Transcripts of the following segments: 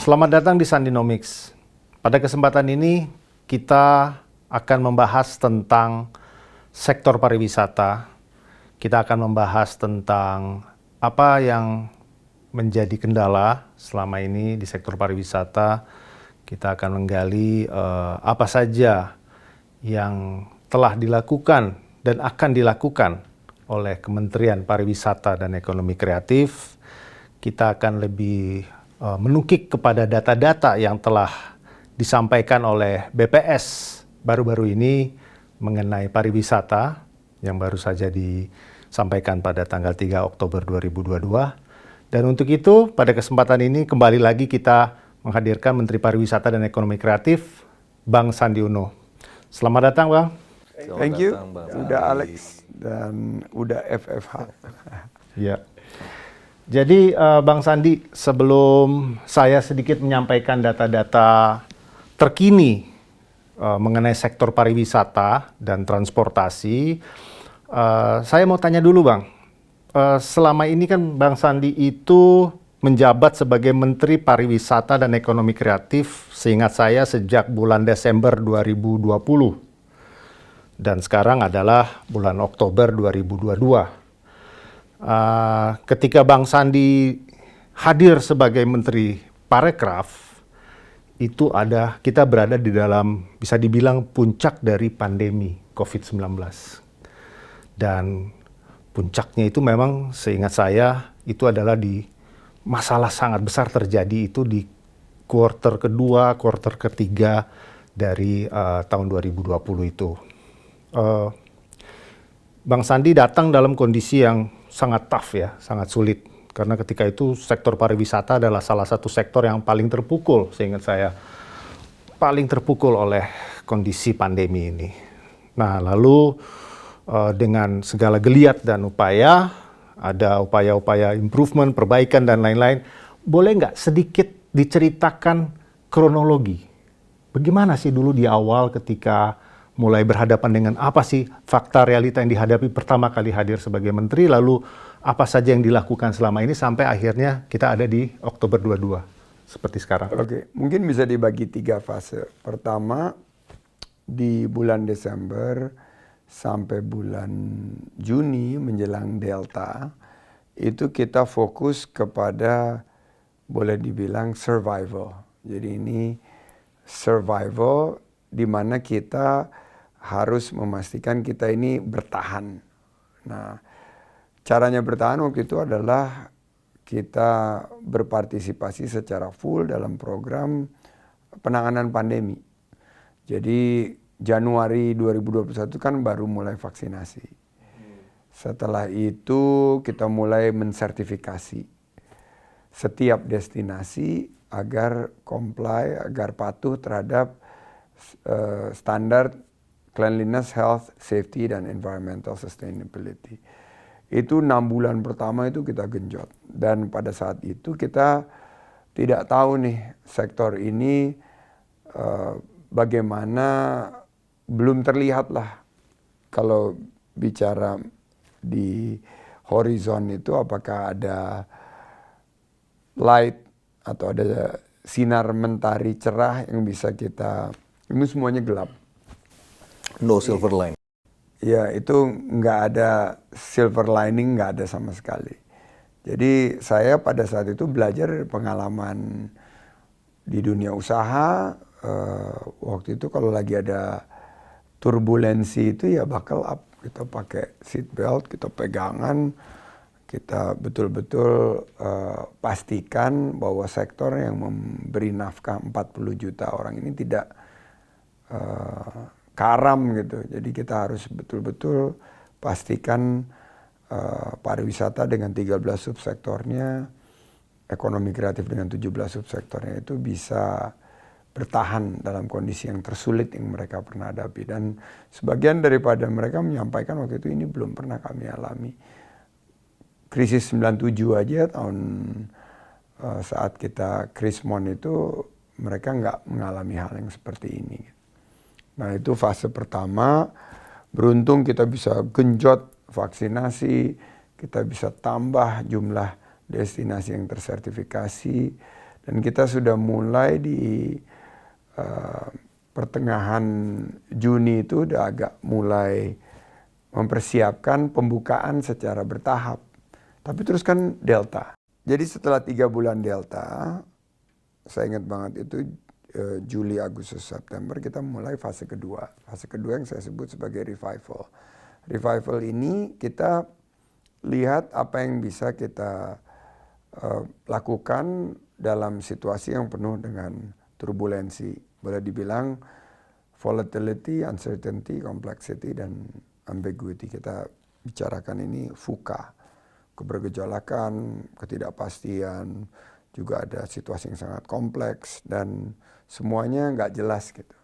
Selamat datang di Sandinomics. Pada kesempatan ini kita akan membahas tentang sektor pariwisata. Kita akan membahas tentang apa yang menjadi kendala selama ini di sektor pariwisata. Kita akan menggali apa saja yang telah dilakukan dan akan dilakukan oleh Kementerian Pariwisata dan Ekonomi Kreatif. Kita akan lebih menukik kepada data-data yang telah disampaikan oleh BPS baru-baru ini mengenai pariwisata yang baru saja disampaikan pada tanggal 3 Oktober 2022. Dan untuk itu, pada kesempatan ini kembali lagi kita menghadirkan Menteri Pariwisata dan Ekonomi Kreatif, Bang Sandi Uno. Selamat datang, Bang. Thank you, udah Alex dan udah FFH. Ya. Jadi Bang Sandi, sebelum saya sedikit menyampaikan data-data terkini mengenai sektor pariwisata dan transportasi, saya mau tanya dulu Bang, selama ini kan Bang Sandi itu menjabat sebagai Menteri Pariwisata dan Ekonomi Kreatif, seingat saya sejak bulan Desember 2020, dan sekarang adalah bulan Oktober 2022. Ketika Bang Sandi hadir sebagai Menteri Parekraf, itu kita berada di dalam, bisa dibilang puncak dari pandemi COVID-19. Dan puncaknya itu memang seingat saya itu adalah di masalah sangat besar terjadi itu di kuartal kedua, kuartal ketiga dari tahun 2020 itu. Bang Sandi datang dalam kondisi yang sangat tough ya, sangat sulit. Karena ketika itu sektor pariwisata adalah salah satu sektor yang paling terpukul, seingat saya. Paling terpukul oleh kondisi pandemi ini. Nah, lalu dengan segala geliat dan upaya, ada upaya-upaya improvement, perbaikan, dan lain-lain. Boleh nggak sedikit diceritakan kronologi? Bagaimana sih dulu di awal ketika mulai berhadapan dengan apa sih fakta realita yang dihadapi pertama kali hadir sebagai menteri, lalu apa saja yang dilakukan selama ini sampai akhirnya kita ada di Oktober 22 seperti sekarang. Oke, mungkin bisa dibagi 3 fase. Pertama, di bulan Desember sampai bulan Juni menjelang Delta, itu kita fokus kepada boleh dibilang survival. Jadi ini survival di mana kita harus memastikan kita ini bertahan. Nah, caranya bertahan waktu itu adalah kita berpartisipasi secara full dalam program penanganan pandemi. Jadi Januari 2021 kan baru mulai vaksinasi. Setelah itu kita mulai mensertifikasi setiap destinasi agar comply, agar patuh terhadap standar cleanliness, health, safety, dan environmental sustainability. Itu 6 bulan pertama itu kita genjot. Dan pada saat itu kita tidak tahu nih sektor ini bagaimana, belum terlihat lah kalau bicara di horizon itu apakah ada light atau ada sinar mentari cerah yang bisa kita, ini semuanya gelap. No silver line. Ya, itu nggak ada silver lining, nggak ada sama sekali. Jadi saya pada saat itu belajar pengalaman di dunia usaha. Waktu itu kalau lagi ada turbulensi itu ya buckle up. Kita pakai seat belt, kita pegangan, kita betul-betul pastikan bahwa sektor yang memberi nafkah 40 juta orang ini tidak karam gitu. Jadi kita harus betul-betul pastikan pariwisata dengan 13 subsektornya, ekonomi kreatif dengan 17 subsektornya itu bisa bertahan dalam kondisi yang tersulit yang mereka pernah hadapi. Dan sebagian daripada mereka menyampaikan waktu itu ini belum pernah kami alami. Krisis 97 aja tahun saat kita Krismon itu mereka nggak mengalami hal yang seperti ini. Nah itu fase pertama, beruntung kita bisa genjot vaksinasi, kita bisa tambah jumlah destinasi yang tersertifikasi, Dan kita sudah mulai di pertengahan Juni itu udah agak mulai mempersiapkan pembukaan secara bertahap. Tapi terus kan Delta. Jadi setelah 3 bulan Delta, saya ingat banget itu Juli, Agustus, September kita mulai fase kedua. Fase kedua yang saya sebut sebagai revival. Revival ini kita lihat apa yang bisa kita lakukan dalam situasi yang penuh dengan turbulensi. Boleh dibilang volatility, uncertainty, complexity, dan ambiguity. Kita bicarakan ini VUCA, kebergejolakan, ketidakpastian, juga ada situasi yang sangat kompleks, dan semuanya nggak jelas gitu.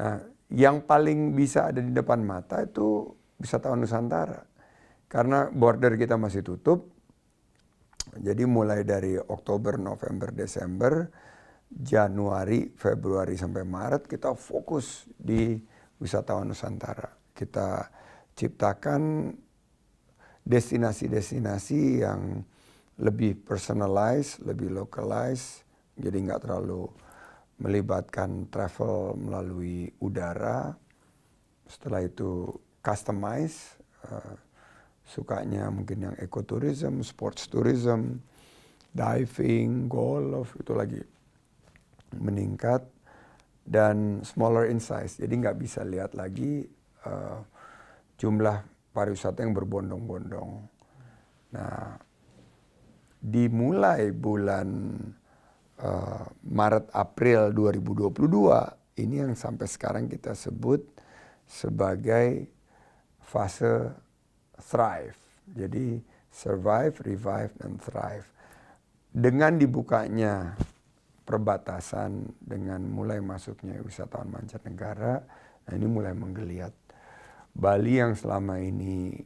Nah, yang paling bisa ada di depan mata itu wisatawan Nusantara. Karena border kita masih tutup, jadi mulai dari Oktober, November, Desember, Januari, Februari sampai Maret kita fokus di wisatawan Nusantara. Kita ciptakan destinasi-destinasi yang lebih personalized, lebih localized, jadi nggak terlalu melibatkan travel melalui udara. Setelah itu customize, sukanya mungkin yang ekoturism, sports tourism, diving, golf, itu lagi meningkat, dan smaller in size. Jadi nggak bisa lihat lagi jumlah pariwisata yang berbondong-bondong. Nah, dimulai bulan Maret April 2022 ini yang sampai sekarang kita sebut sebagai fase thrive. Jadi survive, revive, dan thrive. Dengan dibukanya perbatasan, dengan mulai masuknya wisatawan mancanegara, nah ini mulai menggeliat. Bali yang selama ini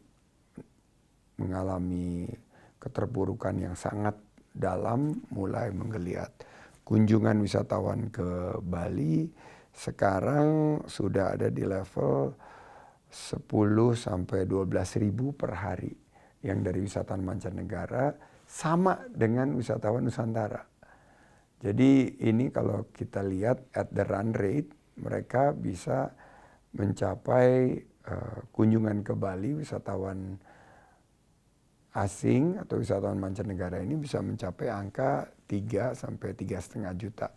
mengalami keterpurukan yang sangat dalam mulai menggeliat. Kunjungan wisatawan ke Bali sekarang sudah ada di level 10 sampai 12 ribu per hari yang dari wisatawan mancanegara, sama dengan wisatawan Nusantara. Jadi ini kalau kita lihat at the run rate, mereka bisa mencapai kunjungan ke Bali wisatawan asing atau wisatawan mancanegara ini bisa mencapai angka 3 sampai 3,5 juta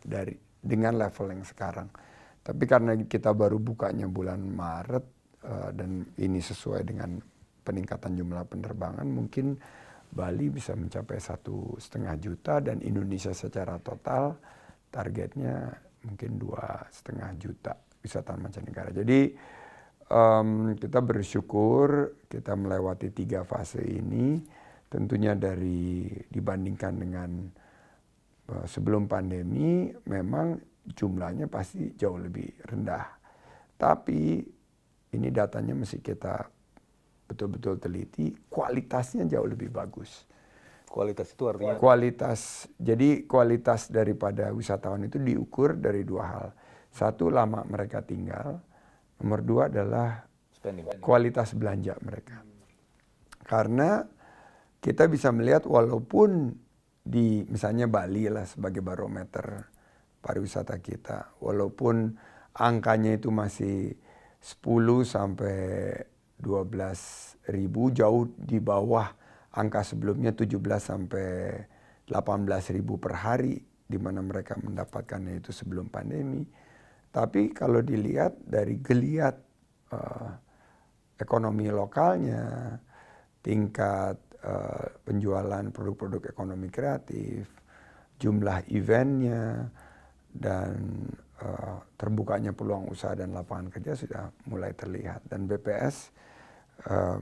dengan level yang sekarang. Tapi karena kita baru bukanya bulan Maret dan ini sesuai dengan peningkatan jumlah penerbangan, mungkin Bali bisa mencapai 1,5 juta dan Indonesia secara total targetnya mungkin 2,5 juta wisatawan mancanegara. Jadi kita bersyukur kita melewati 3 fase ini. Tentunya dibandingkan dengan sebelum pandemi memang jumlahnya pasti jauh lebih rendah. Tapi ini datanya mesti kita betul-betul teliti, kualitasnya jauh lebih bagus. Kualitas itu artinya? Jadi kualitas daripada wisatawan itu diukur dari 2 hal. 1, lama mereka tinggal. Nomor 2 adalah kualitas belanja mereka. Karena kita bisa melihat walaupun di misalnya Bali lah sebagai barometer pariwisata kita, walaupun angkanya itu masih 10 sampai 12 ribu, jauh di bawah angka sebelumnya 17 sampai 18 ribu per hari, di mana mereka mendapatkannya itu sebelum pandemi. Tapi kalau dilihat dari geliat ekonomi lokalnya, tingkat penjualan produk-produk ekonomi kreatif, jumlah eventnya, dan terbukanya peluang usaha dan lapangan kerja sudah mulai terlihat. Dan BPS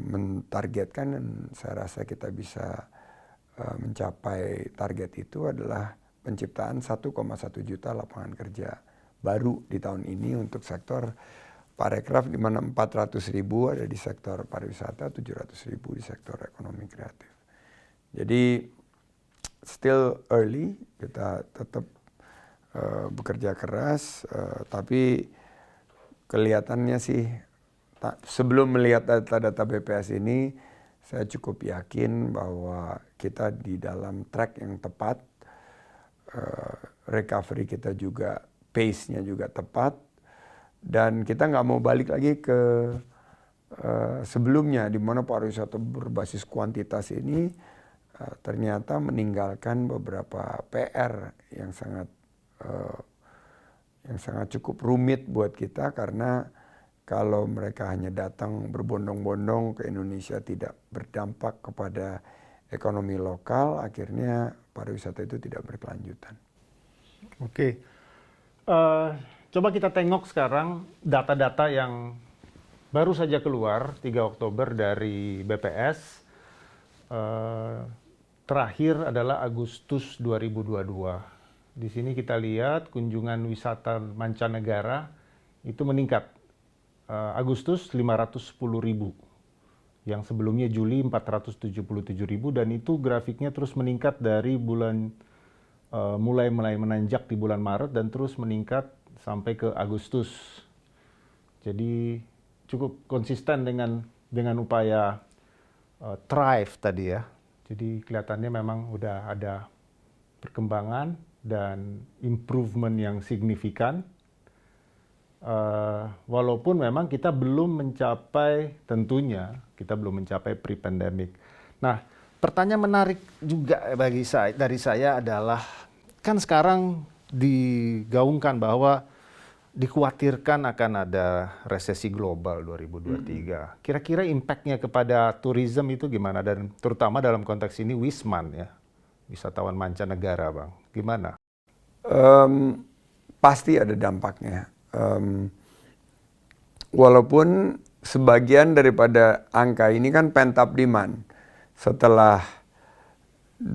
mentargetkan, dan saya rasa kita bisa mencapai target itu adalah penciptaan 1,1 juta lapangan kerja baru di tahun ini untuk sektor parekraf, di mana 400 ribu ada di sektor pariwisata, 700 ribu di sektor ekonomi kreatif. Jadi still early, kita tetap bekerja keras, tapi kelihatannya sih sebelum melihat data-data BPS ini, saya cukup yakin bahwa kita di dalam track yang tepat. recovery kita juga pace-nya juga tepat, dan kita nggak mau balik lagi ke sebelumnya di mana pariwisata berbasis kuantitas ini ternyata meninggalkan beberapa PR yang sangat cukup rumit buat kita, karena kalau mereka hanya datang berbondong-bondong ke Indonesia tidak berdampak kepada ekonomi lokal, akhirnya pariwisata itu tidak berkelanjutan. Oke. Coba kita tengok sekarang data-data yang baru saja keluar 3 Oktober dari BPS. Terakhir adalah Agustus 2022. Di sini kita lihat kunjungan wisata mancanegara itu meningkat. Agustus 510.000. Yang sebelumnya Juli 477.000, dan itu grafiknya terus meningkat dari bulan mulai menanjak di bulan Maret dan terus meningkat sampai ke Agustus. Jadi cukup konsisten dengan upaya thrive tadi ya. Jadi kelihatannya memang udah ada perkembangan dan improvement yang signifikan. Walaupun memang kita belum mencapai, tentunya kita belum mencapai pre-pandemic. Nah, pertanyaan menarik juga dari saya adalah, kan sekarang digaungkan bahwa dikhawatirkan akan ada resesi global 2023. Kira-kira impact-nya kepada tourism itu gimana? Dan terutama dalam konteks ini Wisman ya, wisatawan mancanegara, Bang. Gimana? Pasti ada dampaknya. Walaupun sebagian daripada angka ini kan pent up demand. Setelah 2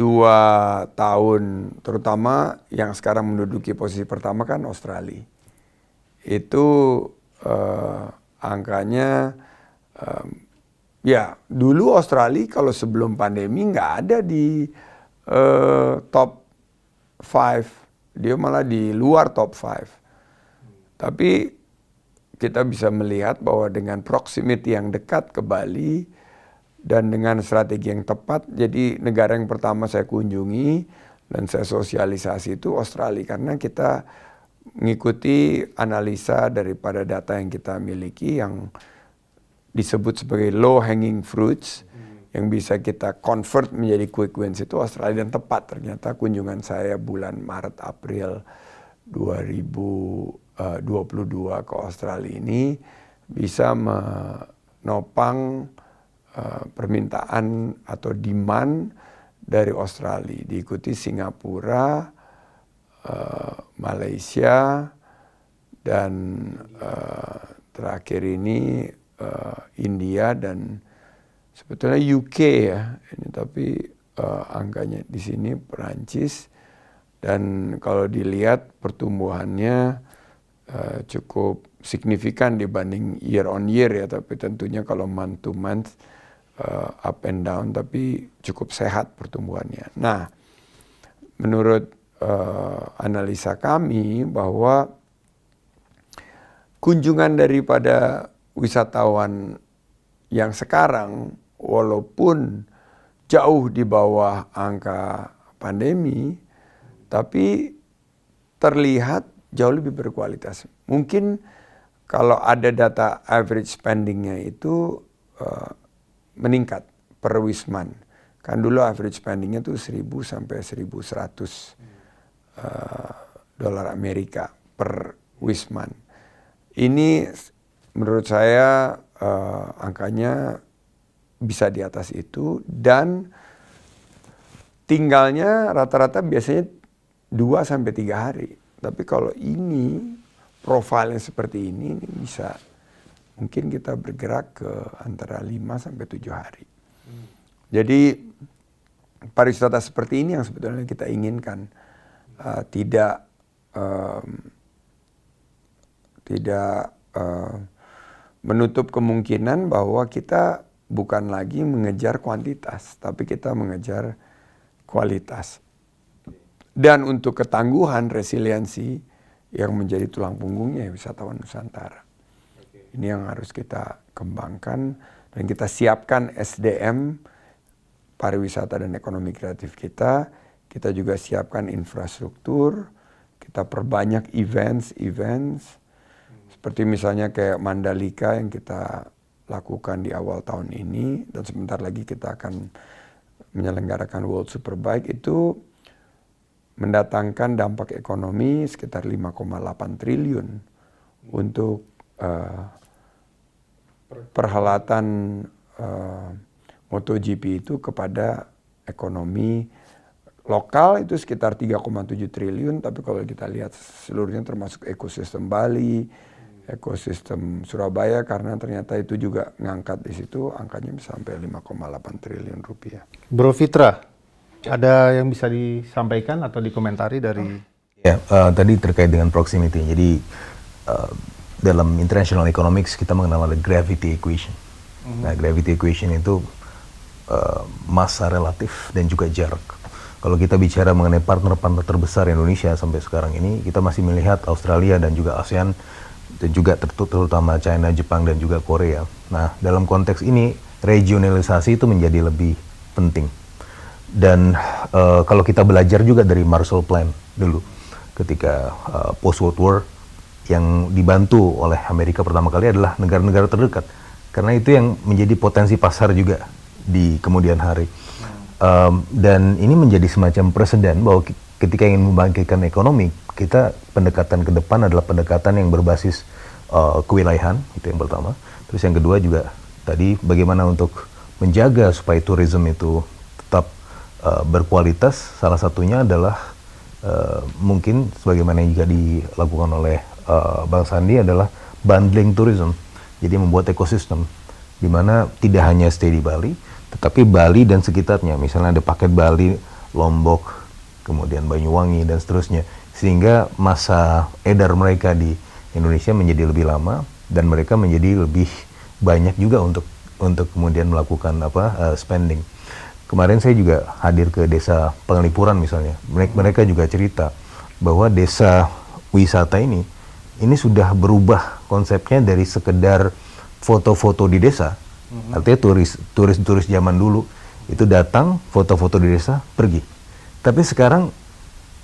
tahun, terutama yang sekarang menduduki posisi pertama kan Australia. Itu angkanya, ya dulu Australia kalau sebelum pandemi nggak ada di top 5. Dia malah di luar top 5. Tapi kita bisa melihat bahwa dengan proximity yang dekat ke Bali dan dengan strategi yang tepat, jadi negara yang pertama saya kunjungi dan saya sosialisasi itu Australia, karena kita mengikuti analisa daripada data yang kita miliki yang disebut sebagai low hanging fruits yang bisa kita convert menjadi quick wins itu Australia, dan tepat ternyata kunjungan saya bulan Maret April 2022 ke Australia ini bisa menopang permintaan atau demand dari Australia, diikuti Singapura, Malaysia, dan terakhir ini India dan sebetulnya UK ya ini, tapi angkanya di sini Perancis. Dan kalau dilihat pertumbuhannya cukup signifikan dibanding year on year ya, tapi tentunya kalau month to month up and down, tapi cukup sehat pertumbuhannya. Nah, menurut analisa kami bahwa kunjungan daripada wisatawan yang sekarang walaupun jauh di bawah angka pandemi, tapi terlihat jauh lebih berkualitas. Mungkin kalau ada data average spendingnya itu meningkat per Wisman. Kan dulu average spendingnya tuh 1.000 sampai 1.100 dolar Amerika per Wisman. Ini menurut saya angkanya bisa di atas itu, dan tinggalnya rata-rata biasanya 2 sampai 3 hari. Tapi kalau ini profilnya seperti ini bisa mungkin kita bergerak ke antara 5 sampai 7 hari. Jadi pariwisata seperti ini yang sebetulnya kita inginkan, tidak menutup kemungkinan bahwa kita bukan lagi mengejar kuantitas, tapi kita mengejar kualitas. Dan untuk ketangguhan, resiliensi yang menjadi tulang punggungnya wisatawan Nusantara. Ini yang harus kita kembangkan dan kita siapkan SDM pariwisata dan ekonomi kreatif kita kita juga siapkan infrastruktur, kita perbanyak events, seperti misalnya kayak Mandalika yang kita lakukan di awal tahun ini, dan sebentar lagi kita akan menyelenggarakan World Superbike. Itu mendatangkan dampak ekonomi sekitar 5,8 triliun untuk perhelatan MotoGP itu kepada ekonomi lokal itu sekitar 3,7 triliun, tapi kalau kita lihat seluruhnya termasuk ekosistem Bali, ekosistem Surabaya, karena ternyata itu juga ngangkat di situ, angkanya bisa sampai 5,8 triliun rupiah. Bro Fitra, ada yang bisa disampaikan atau dikomentari dari... Ya, tadi terkait dengan proximity. Jadi dalam international economics kita mengenal ada gravity equation. Nah, gravity equation itu massa relatif dan juga jarak. Kalau kita bicara mengenai partner-partner terbesar Indonesia sampai sekarang ini, kita masih melihat Australia dan juga ASEAN, dan juga terutama China, Jepang, dan juga Korea. Nah, dalam konteks ini, regionalisasi itu menjadi lebih penting. Dan kalau kita belajar juga dari Marshall Plan dulu, ketika post-World War, yang dibantu oleh Amerika pertama kali adalah negara-negara terdekat. Karena itu yang menjadi potensi pasar juga di kemudian hari. Dan ini menjadi semacam preseden bahwa ketika ingin membangkitkan ekonomi, kita pendekatan ke depan adalah pendekatan yang berbasis kewilayahan, itu yang pertama. Terus yang kedua juga tadi bagaimana untuk menjaga supaya tourism itu tetap berkualitas. Salah satunya adalah mungkin sebagaimana yang juga dilakukan oleh Bang Sandi adalah bundling tourism. Jadi membuat ekosistem di mana tidak hanya stay di Bali, tetapi Bali dan sekitarnya, misalnya ada paket Bali, Lombok, kemudian Banyuwangi dan seterusnya, sehingga masa edar mereka di Indonesia menjadi lebih lama dan mereka menjadi lebih banyak juga untuk kemudian melakukan spending. Kemarin saya juga hadir ke desa Pengelipuran misalnya, mereka juga cerita bahwa desa wisata ini sudah berubah konsepnya dari sekedar foto-foto di desa. Artinya turis zaman dulu itu datang, foto-foto di desa, pergi. Tapi sekarang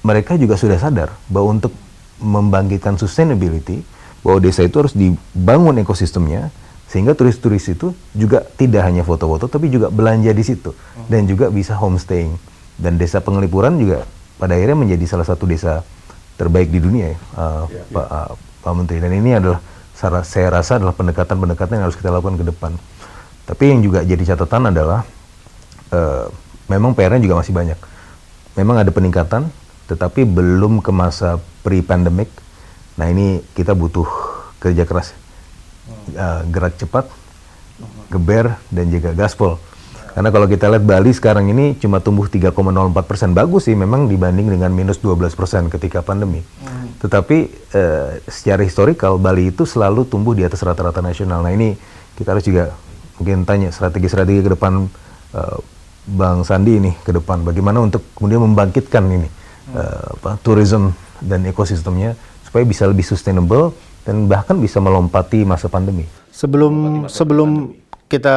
mereka juga sudah sadar bahwa untuk membangkitkan sustainability, bahwa desa itu harus dibangun ekosistemnya, sehingga turis-turis itu juga tidak hanya foto-foto, tapi juga belanja di situ, dan juga bisa homestaying. Dan desa Pengelipuran juga pada akhirnya menjadi salah satu desa terbaik di dunia, Pak Menteri. Dan ini adalah, saya rasa adalah pendekatan-pendekatan yang harus kita lakukan ke depan. Tapi yang juga jadi catatan adalah memang PR-nya juga masih banyak. Memang ada peningkatan, tetapi belum ke masa pre-pandemic. Nah, ini kita butuh kerja keras, gerak cepat, geber, dan juga gaspol. Karena kalau kita lihat Bali sekarang ini cuma tumbuh 3,04%, bagus sih memang dibanding dengan minus 12% ketika pandemi. Tetapi secara historikal Bali itu selalu tumbuh di atas rata-rata nasional. Nah, ini kita harus juga mungkin tanya strategi-strategi ke depan Bang Sandi ini ke depan, bagaimana untuk kemudian membangkitkan ini tourism dan ekosistemnya supaya bisa lebih sustainable dan bahkan bisa melompati masa pandemi. Sebelum kita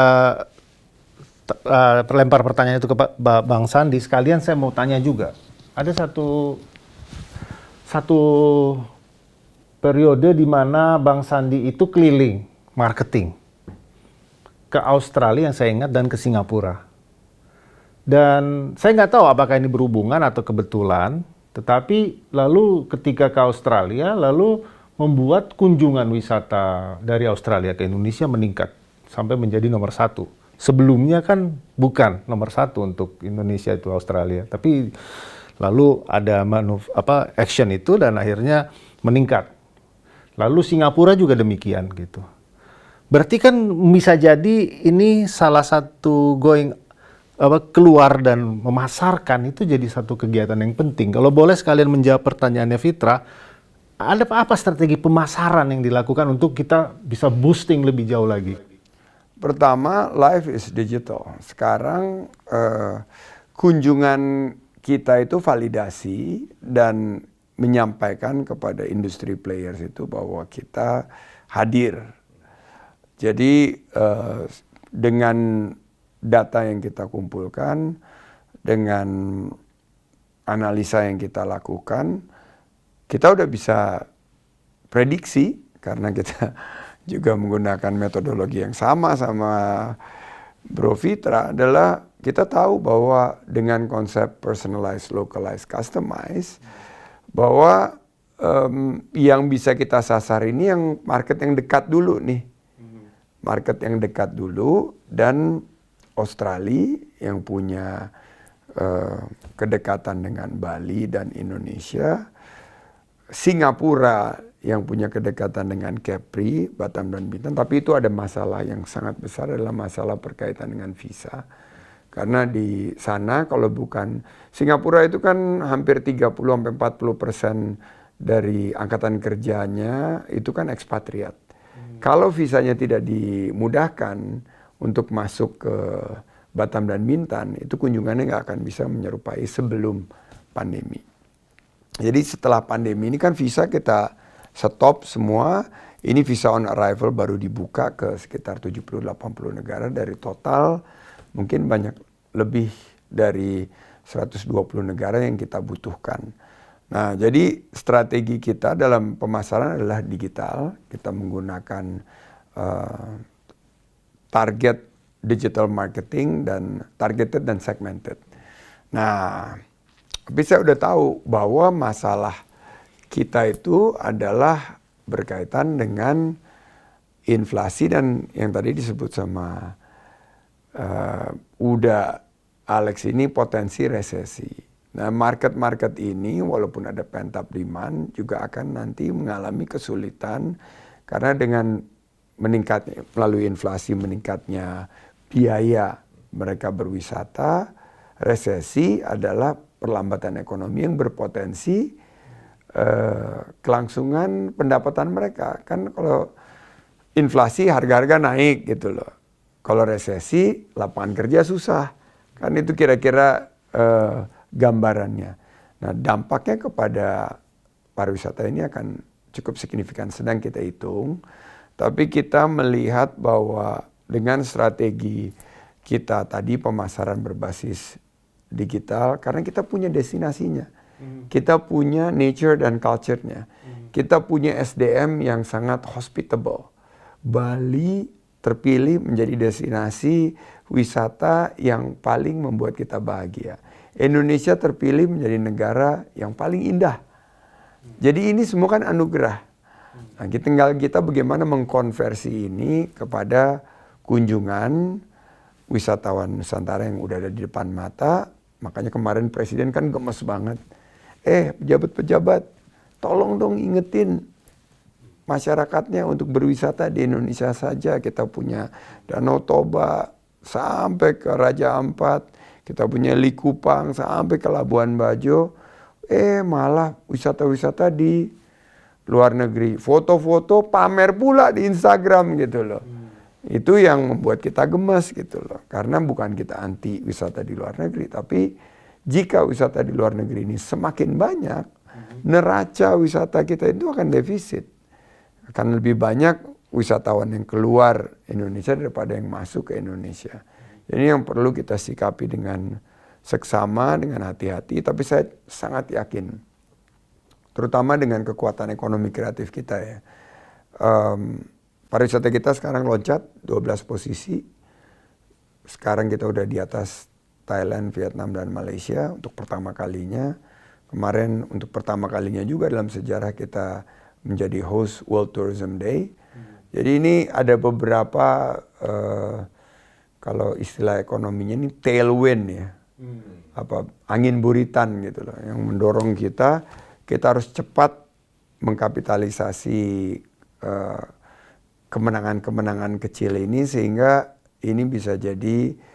lempar pertanyaan itu ke Bang Sandi, sekalian saya mau tanya juga. Ada satu periode di mana Bang Sandi itu keliling marketing ke Australia yang saya ingat dan ke Singapura. Dan saya nggak tahu apakah ini berhubungan atau kebetulan, tetapi lalu ketika ke Australia, lalu membuat kunjungan wisata dari Australia ke Indonesia meningkat sampai menjadi nomor 1. Sebelumnya kan bukan nomor 1 untuk Indonesia itu Australia, tapi lalu ada action itu dan akhirnya meningkat. Lalu Singapura juga demikian gitu. Berarti kan bisa jadi ini salah satu keluar dan memasarkan itu jadi satu kegiatan yang penting. Kalau boleh sekalian menjawab pertanyaannya Fitra, ada apa strategi pemasaran yang dilakukan untuk kita bisa boosting lebih jauh lagi? Pertama, life is digital. Sekarang kunjungan kita itu validasi dan menyampaikan kepada industri players itu bahwa kita hadir. Jadi dengan data yang kita kumpulkan, dengan analisa yang kita lakukan, kita udah bisa prediksi karena kita juga menggunakan metodologi yang sama Bro Fitra, adalah kita tahu bahwa dengan konsep personalized, localized, customized, bahwa yang bisa kita sasar ini yang market yang dekat dulu nih. Market yang dekat dulu, dan Australia yang punya kedekatan dengan Bali dan Indonesia, Singapura yang punya kedekatan dengan Kepri, Batam dan Bintan, tapi itu ada masalah yang sangat besar, adalah masalah berkaitan dengan visa. Karena di sana kalau bukan, Singapura itu kan hampir 30-40% dari angkatan kerjanya itu kan ekspatriat. Kalau visanya tidak dimudahkan untuk masuk ke Batam dan Bintan, itu kunjungannya nggak akan bisa menyerupai sebelum pandemi. Jadi setelah pandemi ini kan visa kita stop semua, ini visa on arrival baru dibuka ke sekitar 70-80 negara dari total mungkin lebih dari 120 negara yang kita butuhkan. Nah, jadi strategi kita dalam pemasaran adalah digital. Kita menggunakan target digital marketing dan targeted dan segmented. Nah, tapi saya udah tahu bahwa masalah kita itu adalah berkaitan dengan inflasi dan yang tadi disebut sama Alex ini potensi resesi. Nah, market-market ini walaupun ada pent up demand juga akan nanti mengalami kesulitan karena dengan meningkatnya melalui inflasi, meningkatnya biaya mereka berwisata, resesi adalah perlambatan ekonomi yang berpotensi kelangsungan pendapatan mereka. Kan kalau inflasi harga-harga naik gitu loh. Kalau resesi lapangan kerja susah. Kan itu kira-kira gambarannya. Nah, dampaknya kepada pariwisata ini akan cukup signifikan, sedang kita hitung. Tapi kita melihat bahwa dengan strategi kita tadi pemasaran berbasis digital, karena kita punya destinasinya. Kita punya nature dan culture-nya. Kita punya SDM yang sangat hospitable. Bali terpilih menjadi destinasi wisata yang paling membuat kita bahagia. Indonesia terpilih menjadi negara yang paling indah. Jadi ini semua kan anugerah. Nah, tinggal kita bagaimana mengkonversi ini kepada kunjungan wisatawan Nusantara yang udah ada di depan mata. Makanya kemarin Presiden kan gemes banget. Pejabat-pejabat, tolong dong ingetin masyarakatnya untuk berwisata di Indonesia saja. Kita punya Danau Toba sampai ke Raja Ampat, kita punya Likupang sampai ke Labuan Bajo. Malah wisata-wisata di luar negeri, foto-foto pamer pula di Instagram gitu loh. Itu yang membuat kita gemes gitu loh. Karena bukan kita anti wisata di luar negeri, tapi jika wisata di luar negeri ini semakin banyak, neraca wisata kita itu akan defisit. Akan lebih banyak wisatawan yang keluar Indonesia daripada yang masuk ke Indonesia. Ini yang perlu kita sikapi dengan seksama, dengan hati-hati. Tapi saya sangat yakin, terutama dengan kekuatan ekonomi kreatif kita ya. Pariwisata kita sekarang loncat 12 posisi. Sekarang kita udah di atas Thailand, Vietnam, dan Malaysia untuk pertama kalinya. Kemarin untuk pertama kalinya juga dalam sejarah kita menjadi host World Tourism Day. Jadi ini ada beberapa, kalau istilah ekonominya ini tailwind ya. Angin buritan gitu loh, yang mendorong kita harus cepat mengkapitalisasi kemenangan-kemenangan kecil ini sehingga ini bisa jadi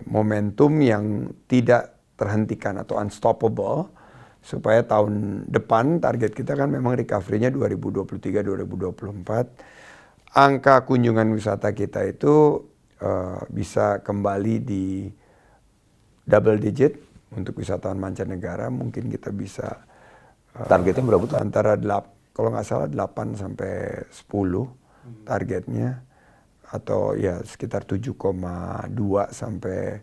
momentum yang tidak terhentikan atau unstoppable, supaya tahun depan target kita kan memang recovery-nya 2023-2024. Angka kunjungan wisata kita itu bisa kembali di double digit untuk wisatawan mancanegara. Mungkin kita bisa targetnya berapa tuh? Antara kalau nggak salah 8 sampai 10 targetnya. Atau ya sekitar 7,2 sampai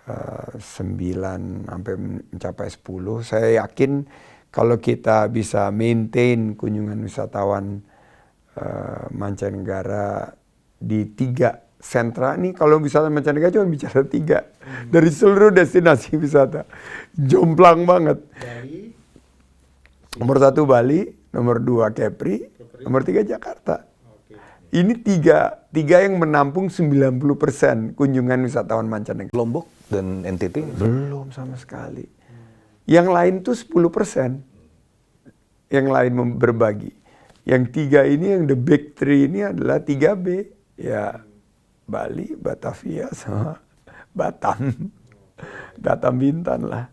9 sampai mencapai 10. Saya yakin kalau kita bisa maintain kunjungan wisatawan mancanegara di 3 sentra nih, kalau wisata mancanegara cuma bicara 3 dari seluruh destinasi wisata, jomplang banget. Nomor 1 Bali, nomor 2 Kepri, nomor 3 Jakarta. Ini tiga yang menampung 90% kunjungan wisatawan mancanegara. Lombok dan NTT Belum sama sekali. Yang lain tuh 10%. Yang lain berbagi. Yang 3 ini, yang the big 3 ini adalah 3B. Ya, Bali, Batavia, sama Batam. Batam Bintan lah.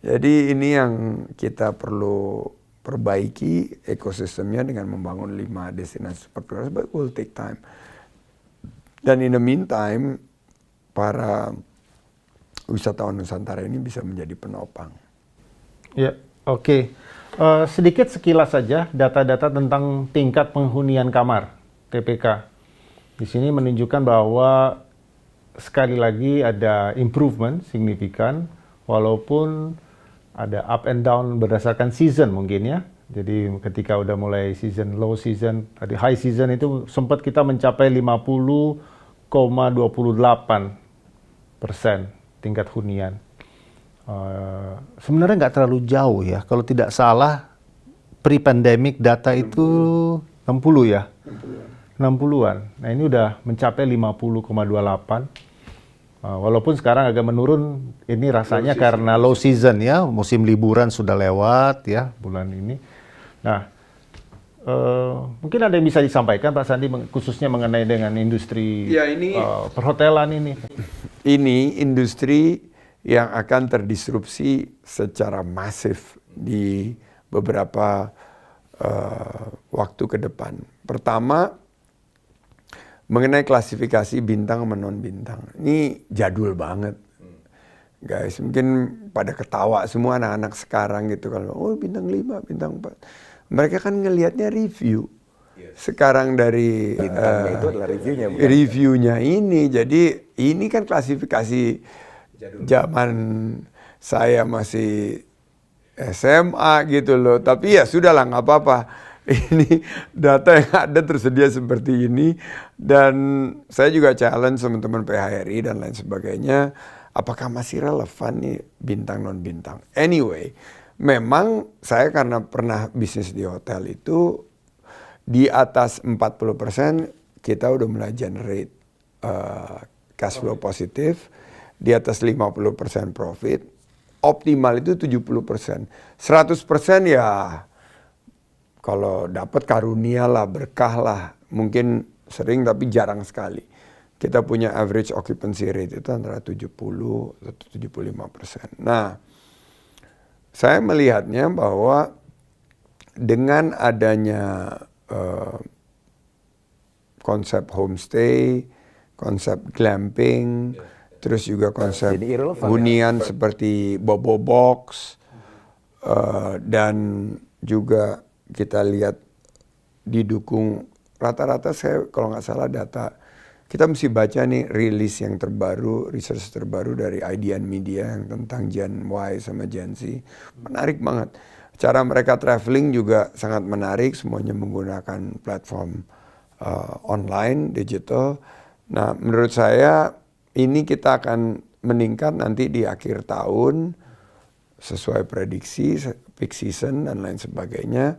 Jadi ini yang kita perlu perbaiki ekosistemnya dengan membangun 5 destinasi seperti itu, but it will take time. Dan in the meantime, para wisatawan Nusantara ini bisa menjadi penopang. Ya, oke. Sedikit sekilas saja data-data tentang tingkat penghunian kamar TPK. Di sini menunjukkan bahwa sekali lagi ada improvement signifikan, walaupun ada up and down berdasarkan season mungkin ya. Jadi ketika udah mulai season, low season, tadi high season itu sempat kita mencapai 50,28% tingkat hunian. Sebenarnya nggak terlalu jauh ya. Kalau tidak salah, pre-pandemic data itu 60 ya? 60-an. Nah ini udah mencapai 50,28. Walaupun sekarang agak menurun, ini rasanya karena low season ya, musim liburan sudah lewat ya bulan ini. Nah, mungkin ada yang bisa disampaikan Pak Sandi khususnya mengenai dengan industri Ya, ini perhotelan ini. Ini industri yang akan terdisrupsi secara masif di beberapa waktu ke depan. Pertama, mengenai klasifikasi bintang sama non-bintang. Ini jadul banget. Guys, mungkin pada ketawa semua anak-anak sekarang gitu kalau oh bintang 5, bintang 4. Mereka kan ngelihatnya review. Sekarang dari bintangnya itu adalah reviewnya, bukan? reviewnya ini. Jadi ini kan klasifikasi zaman saya masih SMA gitu loh. Tapi ya sudahlah, nggak apa-apa. Ini data yang ada tersedia seperti ini. Dan saya juga challenge teman-teman PHRI dan lain sebagainya. Apakah masih relevan nih bintang non-bintang? Anyway, memang saya karena pernah bisnis di hotel itu, di atas 40% kita udah mulai generate cash flow positif. Di atas 50% profit. Optimal itu 70%. 100% ya kalau dapat karunia lah, berkah lah. Mungkin sering tapi jarang sekali. Kita punya average occupancy rate itu antara 70 atau 75%. Nah, saya melihatnya bahwa dengan adanya konsep homestay, konsep glamping, terus juga konsep hunian seperti Bobo Box, dan juga kita lihat didukung rata-rata, saya kalau nggak salah data, kita mesti baca nih rilis yang terbaru, research terbaru dari IDN Media yang tentang Gen Y sama Gen Z. Menarik banget. Cara mereka traveling juga sangat menarik, semuanya menggunakan platform online, digital. Nah, menurut saya ini kita akan meningkat nanti di akhir tahun sesuai prediksi, peak season dan lain sebagainya.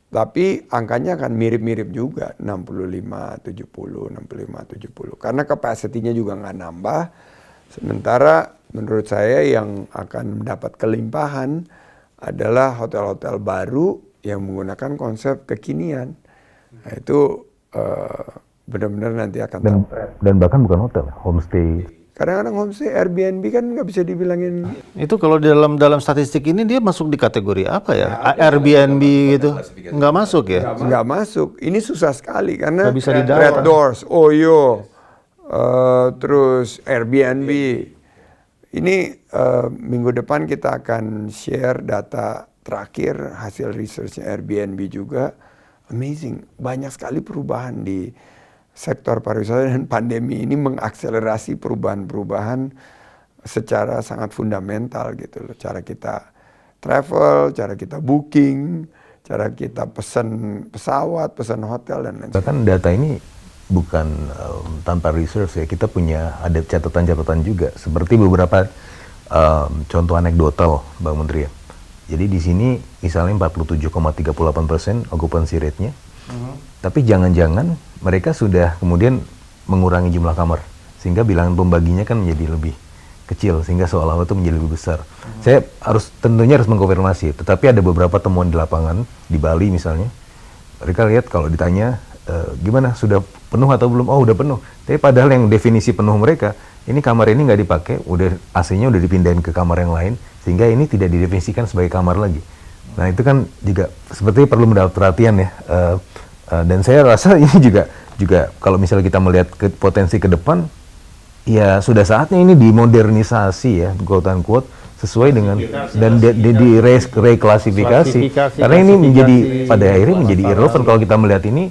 Tapi angkanya akan mirip-mirip juga, 65, 70, 65, 70. Karena capacity-nya juga nggak nambah. Sementara menurut saya yang akan mendapat kelimpahan adalah hotel-hotel baru yang menggunakan konsep kekinian. Nah, itu benar-benar nanti akan dan bahkan bukan hotel, homestay. Kadang-kadang homestay Airbnb kan nggak bisa dibilangin. Itu kalau dalam statistik ini dia masuk di kategori apa ya? Airbnb gitu? Nggak masuk ya? Nggak masuk. Ini susah sekali karena Nggak bisa didata. Red Doors, Oyo, terus Airbnb. Ini minggu depan kita akan share data terakhir hasil researchnya Airbnb juga. Amazing, banyak sekali perubahan di sektor pariwisata dan pandemi ini mengakselerasi perubahan-perubahan secara sangat fundamental gitu loh. Cara kita travel, cara kita booking, cara kita pesan pesawat, pesan hotel dan lain sebagainya. Bahkan data ini bukan tanpa research ya, kita punya ada catatan-catatan juga. Seperti beberapa contoh anekdotal, Bang Menteri ya. Jadi di sini misalnya 47,38% occupancy rate-nya, tapi jangan-jangan mereka sudah kemudian mengurangi jumlah kamar, sehingga bilangan pembaginya kan menjadi lebih kecil, sehingga seolah-olah itu menjadi lebih besar. Saya tentunya harus mengkonfirmasi, tetapi ada beberapa temuan di lapangan, di Bali misalnya, mereka lihat kalau ditanya, gimana, sudah penuh atau belum? Oh, udah penuh. Tapi padahal yang definisi penuh mereka, ini kamar ini nggak dipakai, udah AC-nya udah dipindahin ke kamar yang lain, sehingga ini tidak didefinisikan sebagai kamar lagi. Nah, itu kan juga sepertinya perlu mendapat perhatian ya. Dan saya rasa ini juga kalau misalnya kita melihat potensi ke depan, ya sudah saatnya ini dimodernisasi ya, quote unquote, sesuai dengan dan di reklasifikasi. Karena ini menjadi pada akhirnya menjadi irrelevant kalau kita melihat ini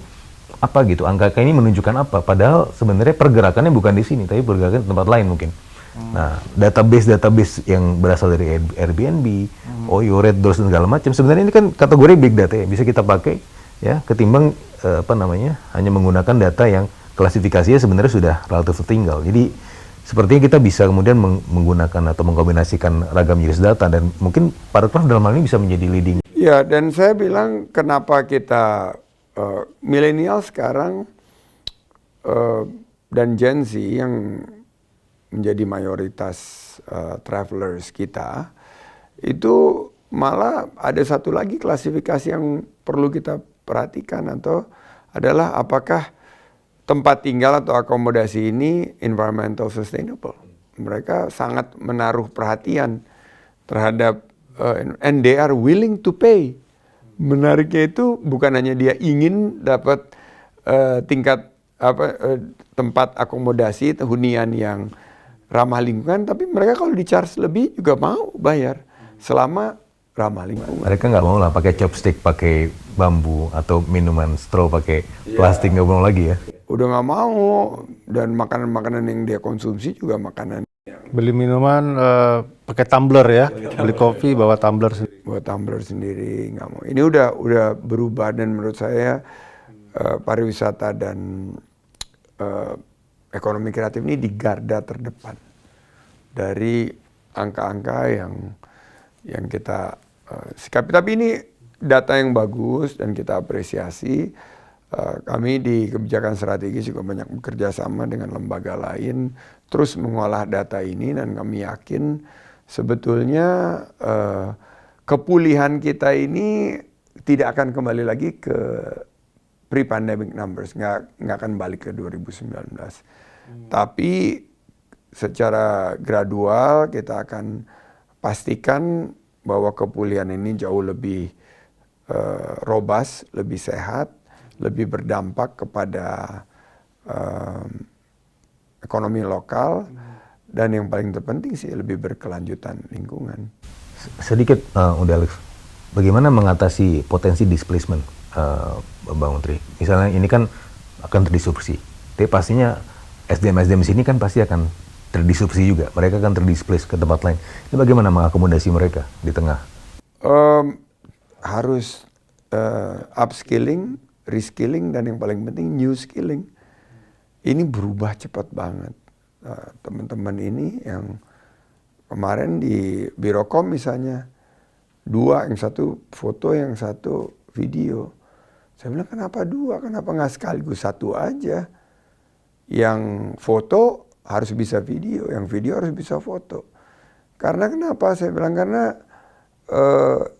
apa gitu, angka ini menunjukkan apa, padahal sebenarnya pergerakannya bukan di sini tapi pergerakan di tempat lain mungkin. Nah, database yang berasal dari Airbnb, Oyo, Red Doors dan segala macam, sebenarnya ini kan kategori big data ya, bisa kita pakai ya, ketimbang hanya menggunakan data yang klasifikasinya sebenarnya sudah relatif tertinggal. Jadi sepertinya kita bisa kemudian menggunakan atau mengkombinasikan ragam jenis data, dan mungkin Parekraf dalam hal ini bisa menjadi leading. Ya, dan saya bilang kenapa kita milenial sekarang dan Gen Z yang menjadi mayoritas travelers kita, itu malah ada satu lagi klasifikasi yang perlu kita perhatikan, atau adalah apakah tempat tinggal atau akomodasi ini environmental sustainable. Mereka sangat menaruh perhatian terhadap and they are willing to pay. Menariknya itu bukan hanya dia ingin dapat tingkat tempat akomodasi hunian yang ramah lingkungan, tapi mereka kalau di-charge lebih juga mau bayar selama ramah lingkungan. Mereka nggak mau lah pakai chopstick, pakai bambu, atau minuman straw pakai plastik, nggak mau lagi ya. Udah nggak mau, dan makanan-makanan yang dia konsumsi juga makanan. Beli minuman pakai tumbler ya, beli kopi bawa tumbler sendiri. Buat tumbler sendiri, nggak mau. Ini udah berubah, dan menurut saya pariwisata dan ekonomi kreatif ini di garda terdepan dari angka-angka yang kita sikapi. Tapi ini data yang bagus dan kita apresiasi. Kami di kebijakan strategis juga banyak bekerja sama dengan lembaga lain, terus mengolah data ini, dan kami yakin sebetulnya kepulihan kita ini tidak akan kembali lagi ke pre-pandemic numbers, nggak akan balik ke 2019. Tapi secara gradual kita akan pastikan bahwa kepulihan ini jauh lebih robust, lebih sehat, lebih berdampak kepada ekonomi lokal, dan yang paling terpenting sih lebih berkelanjutan lingkungan. Sedikit udah Alex, bagaimana mengatasi potensi displacement, Bang Menteri? Misalnya ini kan akan terdisrupsi, tapi pastinya SDM sini kan pasti akan terdisrupsi juga, mereka akan terdisplace ke tempat lain. Ini bagaimana mengakomodasi mereka di tengah? Harus upskilling, reskilling, dan yang paling penting new skilling. Ini berubah cepat banget. Teman-teman ini yang kemarin di Birocom misalnya, dua, yang satu foto, yang satu video. Saya bilang, kenapa dua? Kenapa nggak sekaligus satu aja? Yang foto harus bisa video, yang video harus bisa foto. Karena kenapa? Saya bilang karena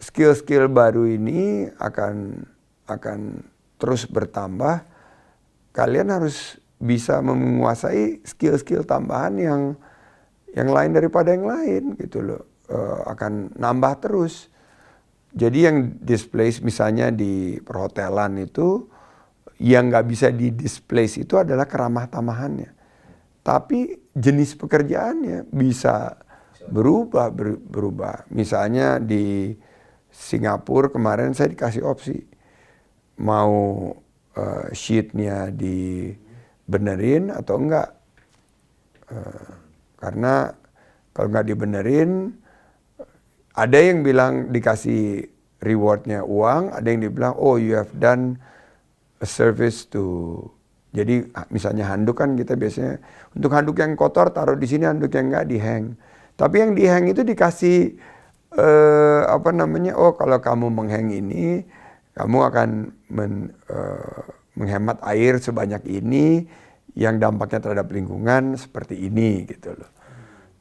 skill-skill baru ini akan terus bertambah. Kalian harus bisa menguasai skill-skill tambahan yang lain daripada yang lain gitu loh. Akan nambah terus. Jadi yang displace misalnya di perhotelan itu, yang nggak bisa di-displace itu adalah keramah tamahannya. Tapi jenis pekerjaannya bisa berubah. Misalnya di Singapura kemarin saya dikasih opsi, mau sheet-nya dibenerin atau enggak. Karena Kalau nggak dibenerin, ada yang bilang dikasih rewardnya uang, ada yang dibilang, oh you have done a service to. Jadi misalnya handuk kan kita biasanya, untuk handuk yang kotor taruh di sini, handuk yang nggak dihang. Tapi yang dihang itu dikasih, oh kalau kamu menghang ini, kamu akan menghemat air sebanyak ini, yang dampaknya terhadap lingkungan seperti ini gitu loh.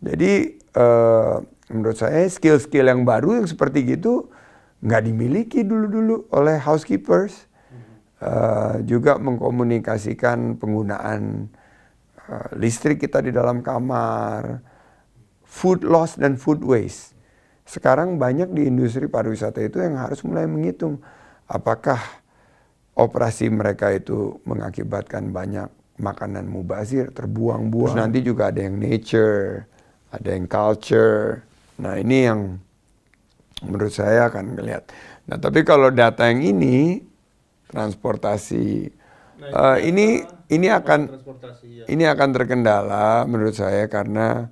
Jadi menurut saya skill-skill yang baru yang seperti gitu nggak dimiliki dulu-dulu oleh housekeepers. Juga mengkomunikasikan penggunaan listrik kita di dalam kamar, food loss dan food waste. Sekarang banyak di industri pariwisata itu yang harus mulai menghitung apakah operasi mereka itu mengakibatkan banyak makanan mubazir, terbuang-buang. Terus nanti juga ada yang nature, ada yang culture. Nah ini yang menurut saya akan melihat. Nah tapi kalau data yang ini, transportasi, ini akan terkendala menurut saya karena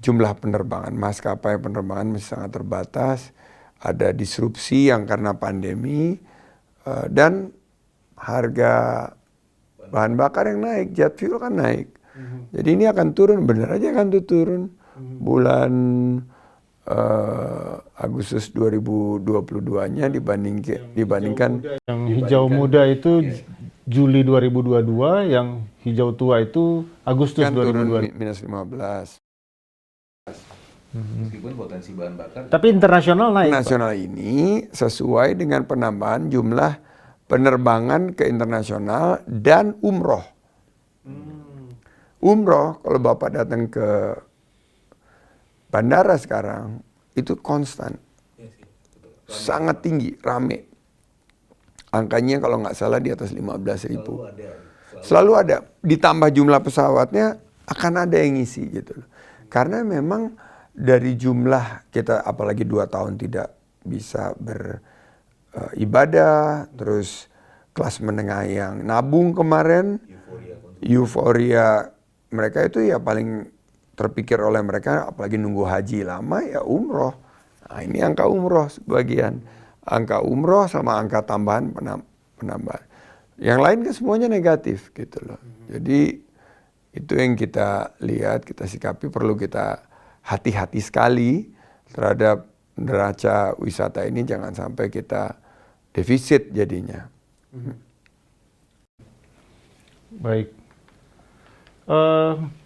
jumlah penerbangan, maskapai penerbangan masih sangat terbatas, ada disrupsi yang karena pandemi, dan harga bahan bakar yang naik, jet fuel kan naik. Jadi ini akan turun, benar aja akan turun. Bulan Agustus 2022-nya dibandingkan Yang hijau muda itu Juli 2022, yang hijau tua itu Agustus kan turun 2022. minus 15. Meskipun potensi bahan bakar. Tapi internasional naik, Pak. Nasional ini sesuai dengan penambahan jumlah penerbangan ke internasional dan umroh. Umroh kalau Bapak datang ke bandara sekarang itu konstan, sangat tinggi, rame. Angkanya kalau nggak salah di atas 15.000. Selalu ada. Ditambah jumlah pesawatnya akan ada yang ngisi gitu loh. Karena memang dari jumlah kita apalagi 2 tahun tidak bisa beribadah, terus kelas menengah yang nabung kemarin, euforia mereka itu ya paling terpikir oleh mereka, apalagi nunggu haji lama ya umroh. Nah ini angka umroh sebagian. Angka umroh sama angka tambahan penambahan. Yang lain kan semuanya negatif gitu loh. Jadi itu yang kita lihat, kita sikapi, perlu kita hati-hati sekali terhadap neraca wisata ini, jangan sampai kita defisit jadinya. Baik.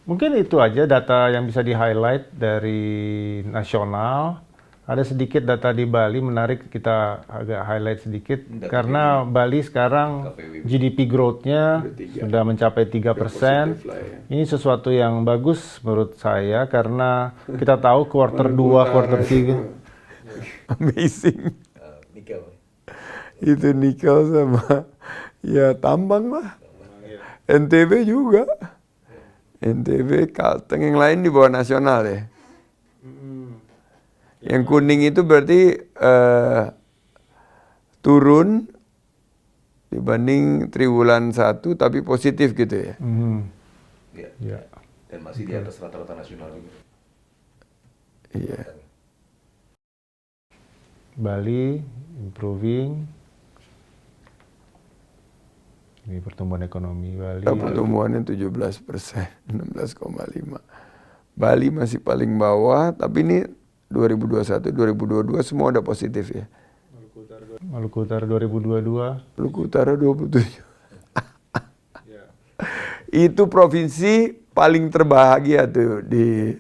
Mungkin itu aja data yang bisa di-highlight dari nasional. Ada sedikit data di Bali menarik, kita agak highlight sedikit. Karena Bali sekarang GDP growth-nya sudah mencapai 3%. Ini sesuatu yang bagus menurut saya karena kita tahu quarter 2, quarter 3. Amazing. Nikel. Itu nikel sama ya tambang lah. NTB juga. NTB, Kalteng, yang lain di bawah nasional ya. Yang kuning itu berarti turun dibanding triwulan 1 tapi positif gitu ya. Ya. Dan masih di atas rata-rata nasional juga. Iya. Bali improving. Ini pertumbuhan ekonomi Bali. Pertumbuhannya 17%, 16,5. Bali masih paling bawah, tapi ini 2021, 2022 semua udah positif ya. Maluku Utara 2022. Maluku Utara 27. Itu provinsi paling terbahagia tuh di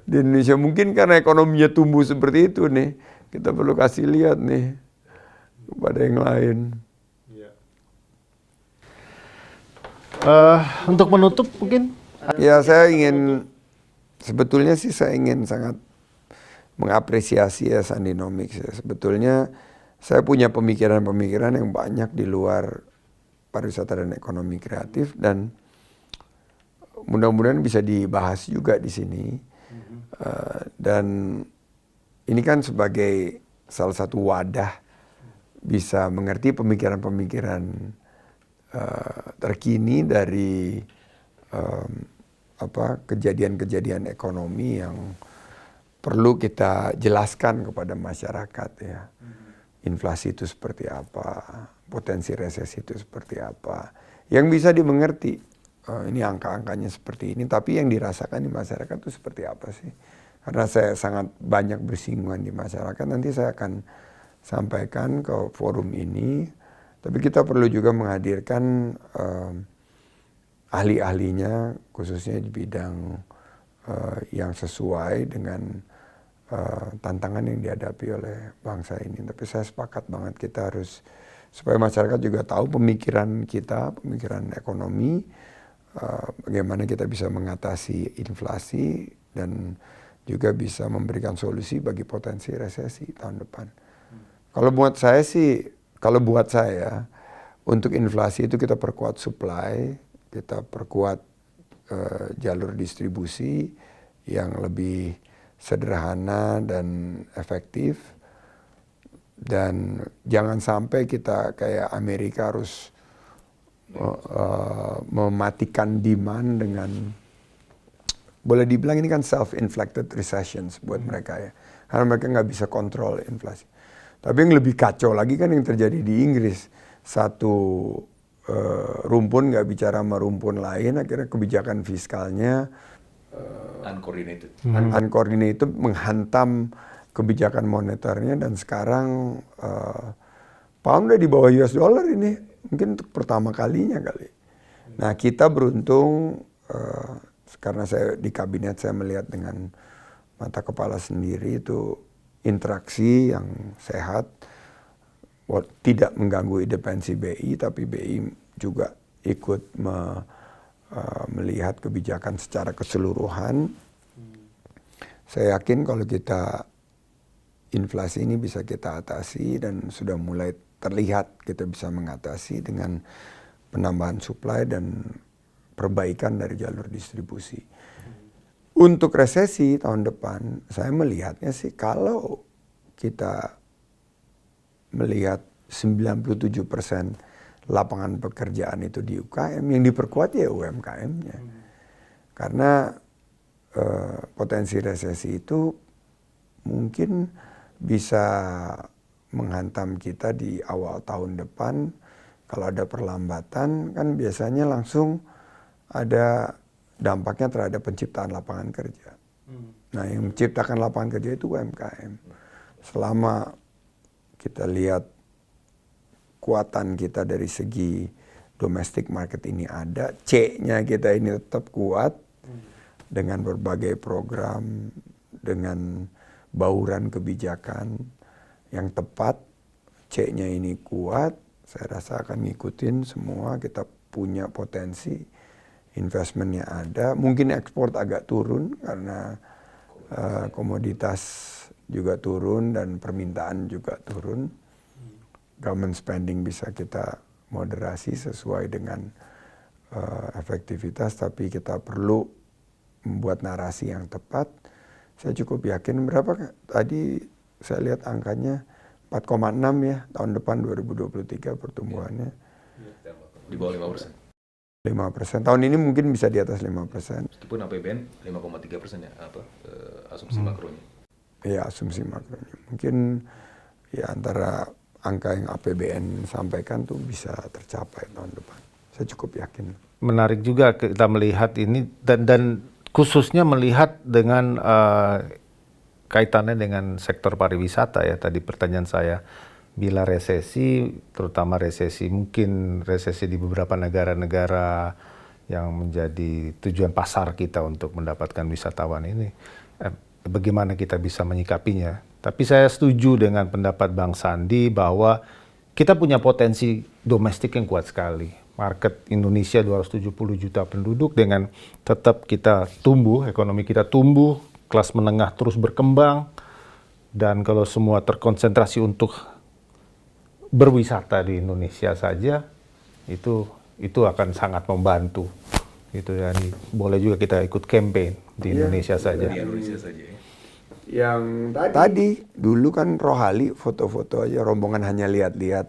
Indonesia. Mungkin karena ekonominya tumbuh seperti itu nih. Kita perlu kasih lihat nih kepada yang lain. Untuk menutup mungkin? Ya saya sebetulnya sih saya ingin sangat mengapresiasi ya Sandinomics ya. Sebetulnya saya punya pemikiran-pemikiran yang banyak di luar pariwisata dan ekonomi kreatif, dan mudah-mudahan bisa dibahas juga di sini. Dan ini kan sebagai salah satu wadah bisa mengerti pemikiran-pemikiran terkini dari kejadian-kejadian ekonomi yang perlu kita jelaskan kepada masyarakat ya. Inflasi itu seperti apa, potensi resesi itu seperti apa. Yang bisa dimengerti, ini angka-angkanya seperti ini, tapi yang dirasakan di masyarakat itu seperti apa sih? Karena saya sangat banyak bersinggungan di masyarakat, nanti saya akan sampaikan ke forum ini. Tapi kita perlu juga menghadirkan ahli-ahlinya, khususnya di bidang yang sesuai dengan tantangan yang dihadapi oleh bangsa ini. Tapi saya sepakat banget kita harus, supaya masyarakat juga tahu pemikiran kita, pemikiran ekonomi, bagaimana kita bisa mengatasi inflasi dan juga bisa memberikan solusi bagi potensi resesi tahun depan. Kalau buat saya, untuk inflasi itu kita perkuat supply, kita perkuat jalur distribusi yang lebih sederhana dan efektif, dan jangan sampai kita kayak Amerika harus mematikan demand dengan, boleh dibilang ini kan self-inflicted recessions buat mereka ya, karena mereka nggak bisa kontrol inflasi. Tapi yang lebih kacau lagi kan yang terjadi di Inggris, satu rumpun nggak bicara sama rumpun lain, akhirnya kebijakan fiskalnya uncoordinated menghantam kebijakan moneternya, dan sekarang pound udah di bawah US dollar ini, mungkin untuk pertama kalinya kali. Nah kita beruntung karena saya di kabinet, saya melihat dengan mata kepala sendiri itu interaksi yang sehat, tidak mengganggu independensi BI, tapi BI juga ikut melihat kebijakan secara keseluruhan. Saya yakin kalau kita inflasi ini bisa kita atasi, dan sudah mulai terlihat kita bisa mengatasi dengan penambahan supply dan perbaikan dari jalur distribusi. Untuk resesi tahun depan, saya melihatnya sih kalau kita melihat 97% lapangan pekerjaan itu di UKM, yang diperkuat ya UMKM-nya. Karena potensi resesi itu mungkin bisa menghantam kita di awal tahun depan. Kalau ada perlambatan kan biasanya langsung ada dampaknya terhadap penciptaan lapangan kerja. Nah yang menciptakan lapangan kerja itu UMKM. Selama kita lihat kekuatan kita dari segi domestic market ini ada, C-nya kita ini tetap kuat dengan berbagai program, dengan bauran kebijakan yang tepat, C-nya ini kuat, saya rasa akan ngikutin semua. Kita punya potensi, investmentnya ada, mungkin ekspor agak turun karena komoditas juga turun dan permintaan juga turun. Government spending bisa kita moderasi sesuai dengan efektivitas, tapi kita perlu membuat narasi yang tepat. Saya cukup yakin, berapa tadi saya lihat angkanya 4,6 ya tahun depan 2023 pertumbuhannya. Di bawah 5%. 5%. Tahun ini mungkin bisa di atas 5%. Meskipun APBN 5,3% ya, asumsi makronya. Ya, asumsi makronya. Mungkin ya antara angka yang APBN sampaikan tuh bisa tercapai tahun depan. Saya cukup yakin. Menarik juga kita melihat ini, dan khususnya melihat dengan kaitannya dengan sektor pariwisata ya. Tadi pertanyaan saya, bila resesi, terutama resesi mungkin resesi di beberapa negara-negara yang menjadi tujuan pasar kita untuk mendapatkan wisatawan ini, bagaimana kita bisa menyikapinya. Tapi saya setuju dengan pendapat Bang Sandi bahwa kita punya potensi domestik yang kuat sekali. Market Indonesia 270 juta penduduk, dengan tetap kita tumbuh, ekonomi kita tumbuh, kelas menengah terus berkembang, dan kalau semua terkonsentrasi untuk berwisata di Indonesia saja, itu akan sangat membantu. Gitu ya. Boleh juga kita ikut campaign di Indonesia saja. Di Indonesia saja ya. Yang tadi dulu kan Rohali foto-foto aja, rombongan hanya lihat-lihat.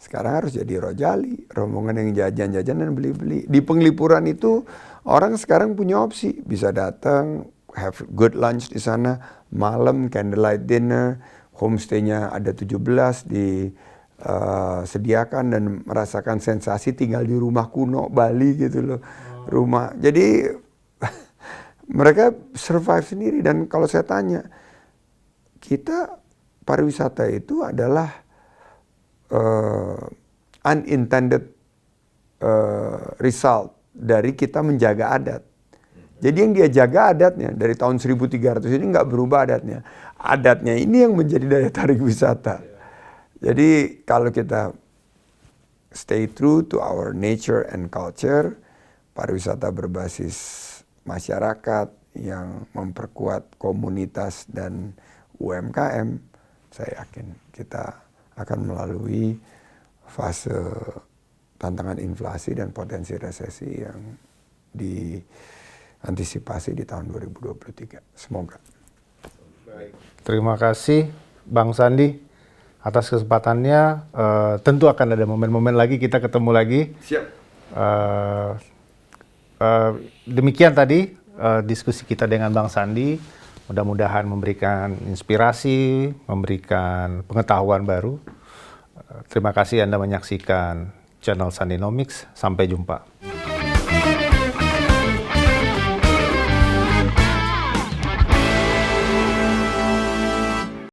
Sekarang harus jadi Rojali, rombongan yang jajan-jajan dan beli-beli. Di Penglipuran itu orang sekarang punya opsi, bisa datang have good lunch di sana, malam candlelight dinner, homestay-nya ada 17 disediakan dan merasakan sensasi tinggal di rumah kuno Bali gitu loh. Rumah. Jadi mereka survive sendiri, dan kalau saya tanya, kita pariwisata itu adalah unintended result dari kita menjaga adat. Jadi yang dia jaga adatnya dari tahun 1300 ini nggak berubah adatnya. Adatnya ini yang menjadi daya tarik wisata. Jadi kalau kita stay true to our nature and culture, pariwisata berbasis masyarakat yang memperkuat komunitas dan UMKM, saya yakin kita akan melalui fase tantangan inflasi dan potensi resesi yang diantisipasi di tahun 2023. Semoga. Terima kasih Bang Sandi atas kesempatannya. Tentu akan ada momen-momen lagi kita ketemu lagi. Siap. Demikian tadi diskusi kita dengan Bang Sandi. Mudah-mudahan memberikan inspirasi, memberikan pengetahuan baru. Terima kasih Anda menyaksikan channel Sandinomics. Sampai jumpa.